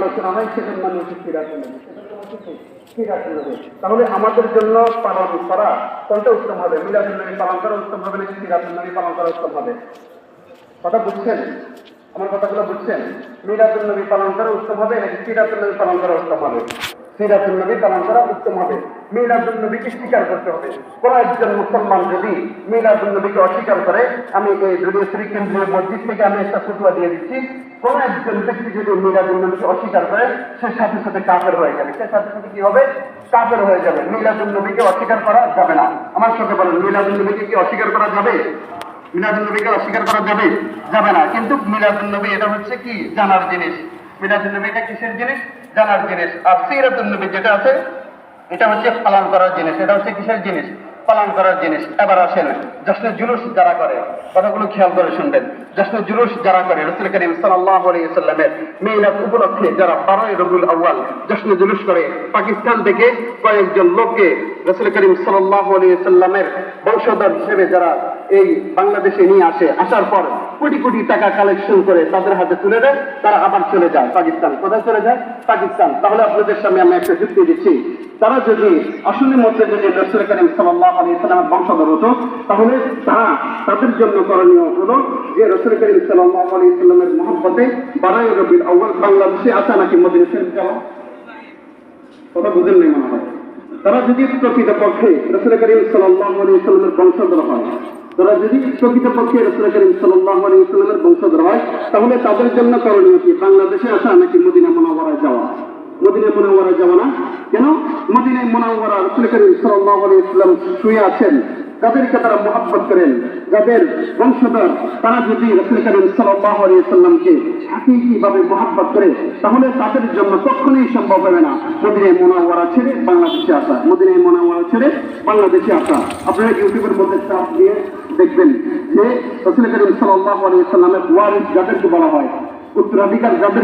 আলোচনা হয় সেটার নাম হচ্ছে সিরাতুন নবী। তাহলে আমাদের জন্য পালন করা কোনটা উত্তম হবে? মিলাদুন নবী পালন করা উত্তম হবে নাকি সিরাতুন নবী পালন করা উত্তম হবে? কথা বুঝছেন? আমার কথাগুলো বুঝছেন? মিলাদুন নবী পালন করা উত্তম হবে নাকি সিরাতুন নবী পালন করা উত্তম হবে? সিরাতুন নবী পালন করা উত্তম হবে। মিলাদুন নবীকে স্বীকার করতে হবে। কোন একজন মুসলমান যদি মিলাদুন নবীকে অস্বীকার করে, আমি এই দুনিয়াশ্রী কেন্দ্রীয় মসজিদ থেকে আমি একটা ফতোয়া দিয়ে দিচ্ছি, কোন একজন ব্যক্তি যদি মিলাদুন নবীকে অস্বীকার করে সে সাথে সাথে কাফের হয়ে যাবে। সে সাথে সাথে কি হবে? কাফের হয়ে যাবে। মিলাদুন নবীকে অস্বীকার করা যাবে না। আমার সাথে বলেন, মিলাদুন নবীকে কি অস্বীকার করা যাবে? মিলাদুন নবীকে অস্বীকার করা যাবে? যাবে না। কিন্তু মিলাদুন নবী এটা হচ্ছে কি? জানার জিনিস। মিলাদুন নবী এটা কিসের জিনিস? জানার জিনিস। আর সিরাতুন নবী যেটা আছে এটা হচ্ছে পালন করার জিনিস। এটা হচ্ছে কিসের জিনিস? পালন করার জিনিস। এবার আসেন, জশ্নে জুলুস যারা করে, কথাগুলো খেয়াল করে শুনবেন। জশ্নে জুলুস যারা করে, রাসূল করিম সাল্লাল্লাহু আলাইহি ওয়াসাল্লামের মিলাদ উপলক্ষে যারা 12 রবিউল আউয়াল জশ্নে জুলুস করে, পাকিস্তান থেকে কয়েকজন লোককে রাসূল করিম সাল্লাল্লাহু আলাইহি ওয়াসাল্লামের বংশধর হিসেবে যারা এই বাংলাদেশে নিয়ে আসে, আসার পর কোটি কোটি টাকা কালেকশন করে তাদের হাতে তুলে দেয়, তারা আবার চলে যায় পাকিস্তান। কোথায় চলে যায়? পাকিস্তান। তাহলে আপনাদের সামনে আমি একটা যুক্তি দিচ্ছি, তারা যদি আসলে মধ্যে যদি রাসূল করিম সাল্লাল্লাহু আলাইহি ওয়াসাল্লামের বংশধর হতো, তাহলে তাদের জন্য করণীয় হলো যে রাসূল করিম সাল্লাল্লাহু আলাইহি ওয়াসাল্লামের মহব্বতে 12 রবিউল আউয়াল বাংলাদেশে আসা নাকি মদিনা শরীফ যাওয়া। কথা বুঝেন নাই মনে হয়। তারা যদি প্রকৃতপক্ষে রাসূল করিম সাল্লাল্লাহু আলাইহি ওয়াসাল্লামের বংশধর হয়, তারা যদি প্রকৃতপক্ষে রাসূল করিম সাল্লাল্লাহু আলাইহি ওয়াসাল্লামের বংশধর হয়, তাহলে তাদের জন্য করণীয় কি? বাংলাদেশে আসা নাকি মদিনা মুনাওয়ারায় যাওয়া? মদিনা মুনাওয়ারায় যাওয়া না। কেন? মদিনা মুনাওয়ারা রাসূল করিম সাল্লাল্লাহু আলাইহি ওয়াসাল্লাম শুয়ে আছেন, যাদেরকে তারা মহব্বত করেন, যাদের বংশধর, তারা যদি রাসূল করিম সাল্লাল্লাহু আলাইহি ওয়াসাল্লামকে হাকিকিভাবে মহব্বত করে, তাহলে তাদের জন্য কখনোই সম্ভব হবে না মদিনা মুনাওয়ারা ছেড়ে বাংলাদেশে আসা। মদিনা মুনাওয়ারা ছেড়ে বাংলাদেশে আসা। আপনারা ইউটিউবের মধ্যে চাপ দিয়ে দেখবেন যে রাসূল করিম সাল্লাল্লাহু আলাইহি ওয়াসাল্লামের ওয়ারিস যাদেরকে বলা হয়, উত্তরাধিকার যাদের